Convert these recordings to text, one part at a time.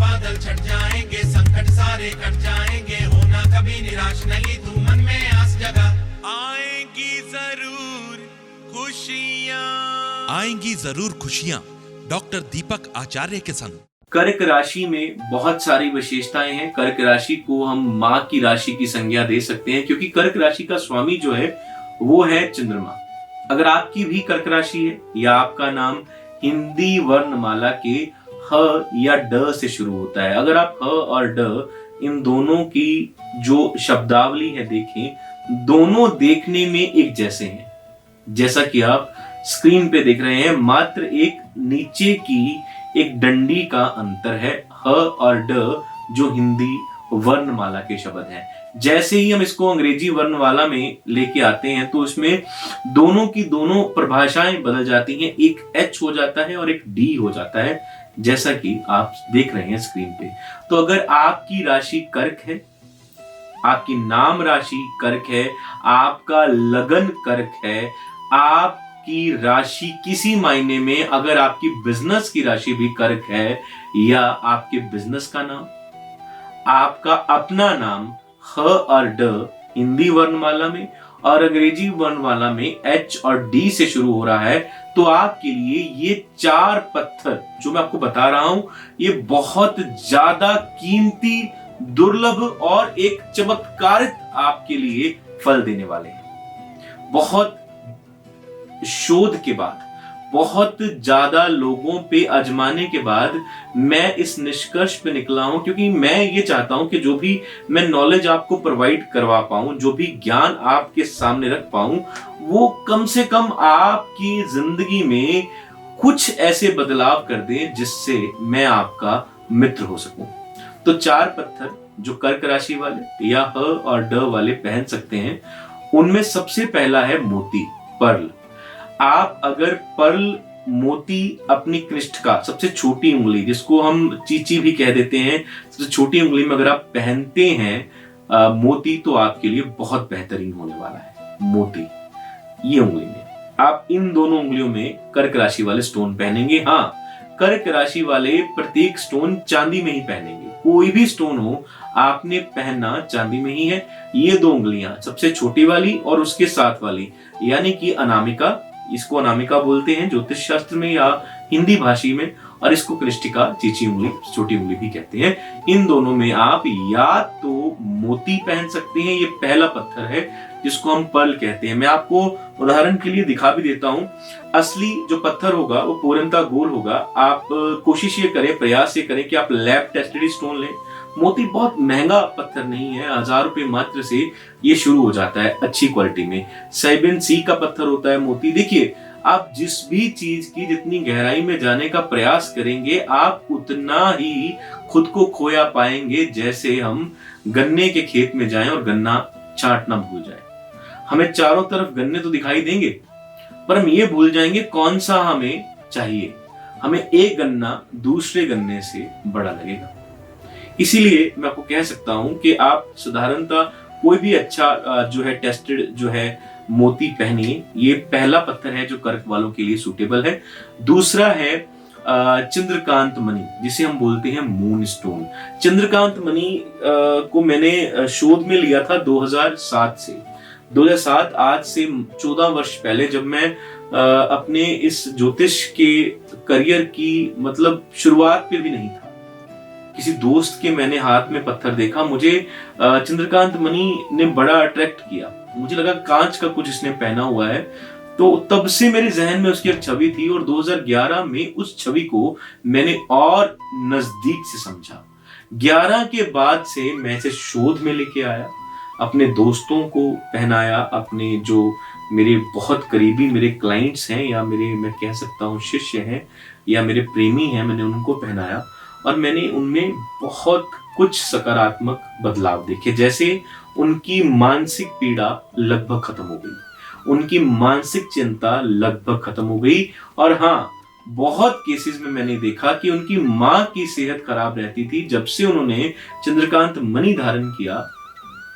बादल छट जाएंगे, संकट सारे कट जाएंगे, होना कभी निराश नहीं, तू मन में आस जगा। आएंगी जरूर खुशियाँ, आएंगी जरूर खुशियां। डॉक्टर दीपक आचार्य के संग। कर्क राशि में बहुत सारी विशेषताएं हैं। कर्क राशि को हम माँ की राशि की संज्ञा दे सकते हैं, क्योंकि कर्क राशि का स्वामी जो है वो है चंद्रमा। अगर आपकी भी कर्क राशि है या आपका नाम हिंदी वर्णमाला के ह या ड से शुरू होता है, अगर आप ह और ड इन दोनों की जो शब्दावली है देखें, दोनों देखने में एक जैसे हैं। जैसा कि आप स्क्रीन पे देख रहे हैं, मात्र एक नीचे की एक डंडी का अंतर है, ह और ड जो हिंदी वर्णमाला के शब्द हैं। जैसे ही हम इसको अंग्रेजी वर्णमाला में लेके आते हैं तो इसमें दोनों की दोनों परिभाषाएं बदल जाती हैं, एक एच हो जाता है और एक डी हो जाता है, जैसा कि आप देख रहे हैं स्क्रीन पे। तो अगर आपकी राशि कर्क है, आपकी नाम राशि कर्क है, आपका लगन कर्क है, आपकी राशि किसी मायने में अगर आपकी बिजनेस की राशि भी कर्क है, या आपके बिजनेस का नाम, आपका अपना नाम ह और ड हिंदी वर्णमाला में और अंग्रेजी वर्णमाला में एच और डी से शुरू हो रहा है, तो आपके लिए ये 4 पत्थर जो मैं आपको बता रहा हूं, ये बहुत ज्यादा कीमती, दुर्लभ और एक चमत्कारित आपके लिए फल देने वाले हैं। बहुत शोध के बाद, बहुत ज्यादा लोगों पे आजमाने के बाद मैं इस निष्कर्ष पे निकला हूं, क्योंकि मैं ये चाहता हूं कि जो भी मैं नॉलेज आपको प्रोवाइड करवा पाऊं, जो भी ज्ञान आपके सामने रख पाऊं, वो कम से कम आपकी जिंदगी में कुछ ऐसे बदलाव कर दे जिससे मैं आपका मित्र हो सकूं। तो 4 पत्थर जो कर्क राशि वाले या ह और ड वाले पहन सकते हैं, उनमें सबसे पहला है मोती, पर्ल। आप अगर पर्ल मोती अपनी कृष्ठ का सबसे छोटी उंगली, जिसको हम चीची भी कह देते हैं, सबसे छोटी उंगली में अगर आप पहनते हैं मोती, तो आपके लिए बहुत बेहतरीन होने वाला है। मोती ये उंगली में, आप इन दोनों उंगलियों में कर्क राशि वाले स्टोन पहनेंगे। हाँ, कर्क राशि वाले प्रत्येक स्टोन चांदी में ही पहनेंगे। कोई भी स्टोन हो, आपने पहनना चांदी में ही है। ये 2 उंगलियां, सबसे छोटी वाली और उसके साथ वाली, यानी कि अनामिका, इसको अनामिका बोलते हैं ज्योतिष शास्त्र में या हिंदी भाषी में, और इसको कृष्टिका, चीची उंगली, छोटी उंगली भी कहते हैं। इन दोनों में आप या तो मोती पहन सकते हैं, ये पहला पत्थर है जिसको हम पर्ल कहते हैं। मैं आपको उदाहरण के लिए दिखा भी देता हूं। असली जो पत्थर होगा वो पूर्णतः गोल होगा। आप कोशिश ये करें, प्रयास ये करें कि आप लैब टेस्टेड स्टोन लें। मोती बहुत महंगा पत्थर नहीं है, 1000 रुपए मात्र से ये शुरू हो जाता है अच्छी क्वालिटी में। 7C का पत्थर होता है मोती। देखिए, आप जिस भी चीज की जितनी गहराई में जाने का प्रयास करेंगे, आप उतना ही खुद को खोया पाएंगे, जैसे हम गन्ने के खेत में जाएं और गन्ना छांटना भूल जाएं। हमें चारों तरफ गन्ने तो दिखाई देंगे, पर हम ये भूल जाएंगे कौन सा हमें चाहिए। हमें एक गन्ना दूसरे गन्ने से बड़ा लगेगा। इसीलिए मैं आपको कह सकता हूं कि आप साधारणतः कोई भी अच्छा जो है टेस्टेड जो है मोती पहनिए। ये पहला पत्थर है जो कर्क वालों के लिए सूटेबल है। दूसरा है चंद्रकांत मणि, जिसे हम बोलते हैं मून स्टोन। चंद्रकांत मणि को मैंने शोध में लिया था 2007 से। 2007, आज से 14 वर्ष पहले, जब मैं अपने इस ज्योतिष के करियर की मतलब शुरुआत पे भी नहीं था। किसी दोस्त के मैंने हाथ में पत्थर देखा, मुझे चंद्रकांत मणि ने बड़ा अट्रैक्ट किया। मुझे लगा कांच का कुछ इसने पहना हुआ है, तो तब से मेरे जहन में उसकी एक छवि थी और 2011 में उस छवि को मैंने और नजदीक से समझा। 11 के बाद से मैं इसे शोध में लेके आया, अपने दोस्तों को पहनाया, अपने जो मेरे बहुत करीबी मेरे क्लाइंट्स हैं या मेरे, मैं कह सकता हूँ शिष्य हैं या मेरे प्रेमी हैं, मैंने उनको पहनाया और मैंने उनमें बहुत कुछ सकारात्मक बदलाव देखे। जैसे उनकी मानसिक पीड़ा लगभग खत्म हो गई, उनकी मानसिक चिंता लगभग खत्म हो गई। और हाँ, बहुत केसेस में मैंने देखा कि उनकी माँ की सेहत खराब रहती थी। जब से उन्होंने चंद्रकांत मणि धारण किया,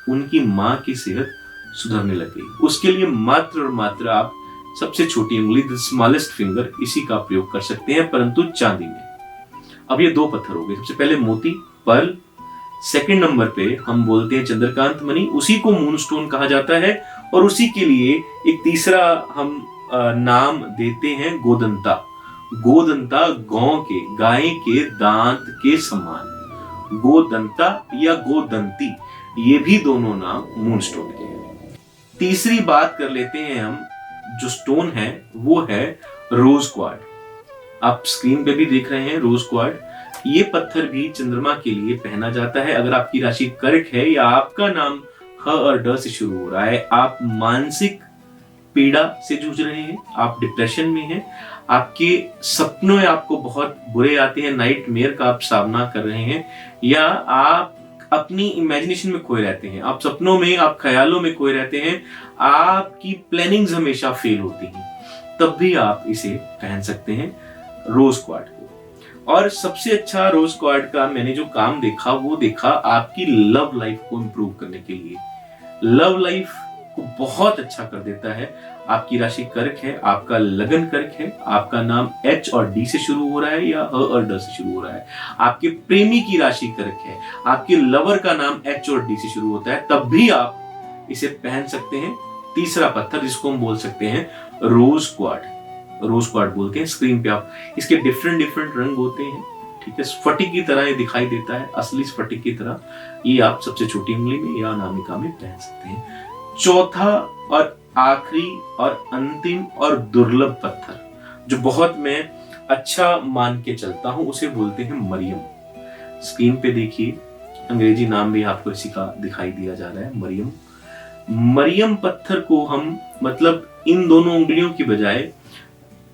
उनकी माँ की सेहत सुधरने लग गई। उसके लिए मात्र और मात्र आप सबसे छोटी उंगली, द स्मॉलेस्ट फिंगर, इसी का प्रयोग कर सकते हैं, परंतु चांदी में। अब ये 2 पत्थर हो गए। सबसे पहले मोती, पर्ल। सेकंड नंबर पे हम बोलते हैं चंद्रकांत मणि, उसी को मूनस्टोन कहा जाता है। और उसी के लिए एक तीसरा हम नाम देते हैं गोदंता। गोदंता गाय के दांत के समान, गोदंता या गोदंती, ये भी दोनों नाम मूनस्टोन के हैं। तीसरी बात कर लेते हैं हम, जो स्टोन है वो है रोज क्वार्ट्ज। आप स्क्रीन पे भी देख रहे हैं रोज क्वार्ट्ज। ये पत्थर भी चंद्रमा के लिए पहना जाता है। अगर आपकी राशि कर्क है या आपका नाम ह और ड से शुरू हो रहा है, आप मानसिक पीड़ा से जूझ रहे हैं, आप डिप्रेशन में हैं, आपके सपनों आपको बहुत बुरे आते हैं, नाइटमेयर का आप सामना कर रहे हैं, या आप अपनी इमेजिनेशन में खोए रहते हैं, आप सपनों में, आप ख्यालों में खोए रहते हैं, आपकी प्लानिंग्स हमेशा फेल होती हैं, तब भी आप इसे पहन सकते हैं रोज क्वार्ट्ज को। और सबसे अच्छा रोज क्वार्ट्ज का मैंने जो काम देखा वो देखा आपकी लव लाइफ को इंप्रूव करने के लिए। लव लाइफ को बहुत अच्छा कर देता है। आपकी राशि कर्क है, आपका लगन कर्क है, आपका नाम H और D से शुरू हो रहा है या ह और ड से शुरू हो रहा है, आपके प्रेमी की राशि कर्क है, आपके लवर का नाम H और D से शुरू होता है, तब भी आप इसे पहन सकते हैं। तीसरा पत्थर जिसको हम बोल सकते हैं रोज क्वार्ट्ज, रोज क्वार्ट्ज बोलते हैं। स्क्रीन पे आप इसके डिफरेंट डिफरेंट रंग होते हैं, ठीक है, स्फटिक की तरह ये दिखाई देता है, असली स्फटिक की तरह। ये आप सबसे छोटी उंगली में या अनामिका में पहन सकते हैं। चौथा और आखिरी और अंतिम और दुर्लभ पत्थर जो बहुत मैं अच्छा मान के चलता हूं, उसे बोलते हैं मरियम। स्क्रीन पे देखिए, अंग्रेजी नाम भी आपको इसी का दिखाई दिया जा रहा है, मरियम। मरियम पत्थर को हम मतलब इन दोनों उंगलियों की बजाय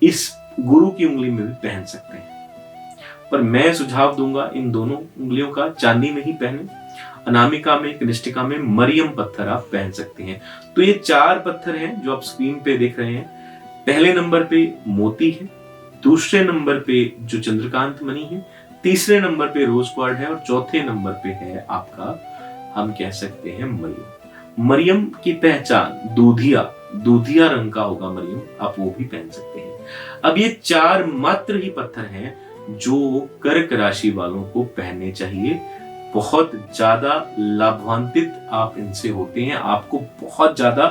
इस गुरु की उंगली में भी पहन सकते हैं, पर मैं सुझाव दूंगा इन दोनों उंगलियों का चांदी में ही पहने। अनामिका में, कनिष्ठिका में मरियम पत्थर आप पहन सकते हैं। तो ये 4 पत्थर हैं जो आप स्क्रीन पे देख रहे हैं। पहले नंबर पे मोती है, दूसरे नंबर पे जो चंद्रकांत मणि है, तीसरे नंबर पे रोज क्वार्ट्ज है, और चौथे नंबर पे है आपका, हम कह सकते हैं मरियम। मरियम की पहचान दूधिया रंग का होगा मरियम, आप वो भी पहन सकते हैं। अब ये 4 मात्र ही पत्थर हैं जो कर्क राशि वालों को पहनने चाहिए। बहुत ज्यादा लाभान्वित आप इनसे होते हैं, आपको बहुत ज्यादा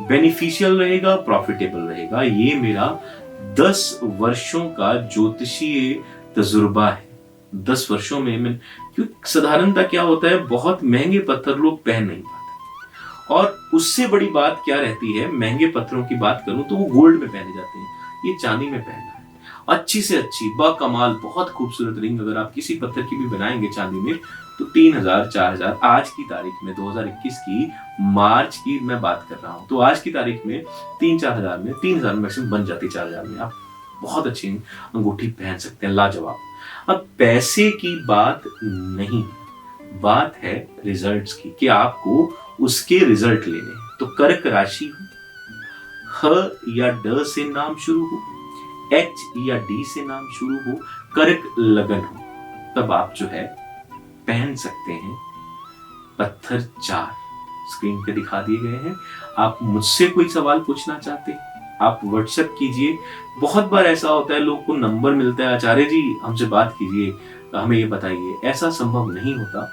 बेनिफिशियल रहेगा, प्रॉफिटेबल रहेगा। ये मेरा 10 वर्षों का ज्योतिषीय तजुर्बा है। 10 वर्षों में मैं, क्योंकि साधारणतः क्या होता है, बहुत महंगे पत्थर लोग पहन नहीं पाते, और उससे बड़ी बात क्या रहती है, महंगे पत्थरों की बात करूं तो वो गोल्ड में पहने जाते हैं, ये चांदी में पहनना है। अच्छी से अच्छी बाकमाल बहुत खूबसूरत रिंग अगर आप किसी पत्थर की भी बनाएंगे चांदी में, तो 3000 4000 आज की तारीख में 2021 की मार्च की मैं बात कर रहा हूं, तो आज की तारीख में 3-4 हजार में, 3000 मैक्सिमम बन जाती, 4000 में आप बहुत अच्छी अंगूठी पहन सकते हैं, लाजवाब। अब पैसे की बात नहीं, बात है रिजल्ट्स की, कि आपको उसके रिजल्ट लेने हैं। तो कर्क राशि हो, ह या ड से नाम शुरू हो, H या D से नाम शुरू हो, कर्क लगन हो, तब आप जो है पहन सकते हैं पत्थर 4 स्क्रीन पे दिखा दिए गए हैं। आप मुझसे कोई सवाल पूछना चाहते हैं, आप व्हाट्सएप कीजिए। बहुत बार ऐसा होता है, लोग को नंबर मिलता है, आचार्य जी हमसे बात कीजिए, हमें ये बताइए, ऐसा संभव नहीं होता।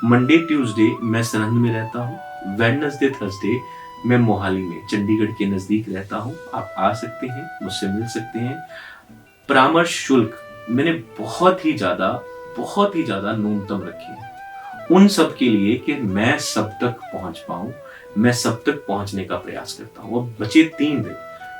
मंडे ट्यूसडे मैं सरहंद में रहता हूँ, वेडनेसडे थर्सडे मैं मोहाली में चंडीगढ़ के नजदीक रहता हूँ। आप आ सकते हैं, मुझसे मिल सकते हैं। परामर्श शुल्क मैंने बहुत ही ज्यादा न्यूनतम रखे हैं उन सब के लिए कि मैं सब तक पहुंच पाऊं, मैं सब तक पहुंचने का प्रयास करता हूं। अब बचे 3 दिन,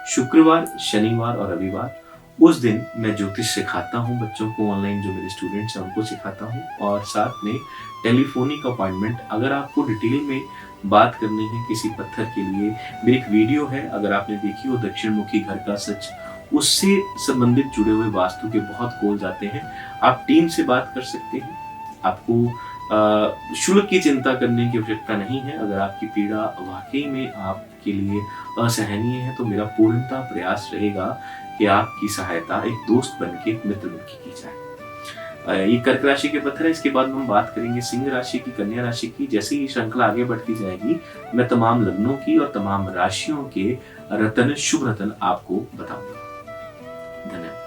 शुक्रवार, शनिवार और रविवार। उस दिन मैं ज्योतिष सिखाता हूं बच्चों को, ऑनलाइन जो मेरे स्टूडेंट्स हैं उनको सिखाता हूं, और साथ में टेलीफोनिक अपॉइंटमेंट। अगर आपको डिटेल में बात करनी है किसी पत्थर के लिए, मेरी एक वीडियो है, अगर आपने देखी हो, दक्षिण मुखी घर का सच, उससे संबंधित जुड़े हुए वास्तु के बहुत खोल जाते हैं। आप टीम से बात कर सकते हैं, आपको शुल्क की चिंता करने की आवश्यकता नहीं है। अगर आपकी पीड़ा वाकई में आपके लिए असहनीय है, तो मेरा पूर्णतः प्रयास रहेगा कि आपकी सहायता एक दोस्त बन के, एक मित्र बन के की जाए। ये कर्क राशि के पत्थर है। इसके बाद हम बात करेंगे सिंह राशि की, कन्या राशि की। जैसे ही श्रृंखला आगे बढ़ती जाएगी, मैं तमाम लग्नों की और तमाम राशियों के रत्न, शुभ रत्न आपको बताऊंगा। धन्यवाद।